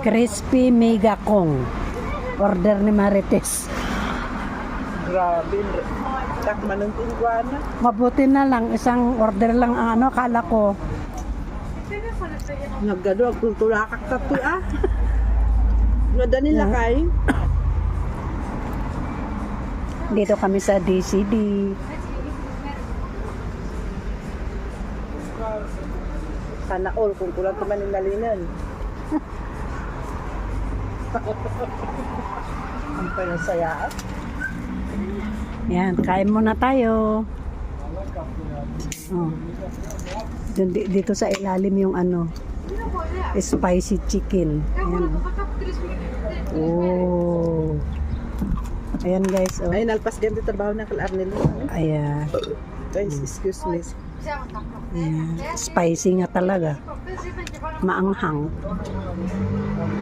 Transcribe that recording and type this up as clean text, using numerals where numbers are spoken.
Crispy Mega Kong. Order ni Marites. Grabe. Takman ng tingguana. Mabuti na lang, isang order lang ang ano, kala ko. Nagano, ang tulakak tatoy ah. Nada nila kay. Dito kami sa DCD. Sana all kung kulang naman yung nalinan. Ang panasaya. Yan, kain muna tayo. Oh. Dito sa ilalim yung ano, spicy chicken. Ayan. Oh. Ayan guys. Oh. Ay, nalpas ganito trabaho ng kalar nila. Ayan. Guys, excuse me. Ayan. Spicy nga talaga. Maanghang.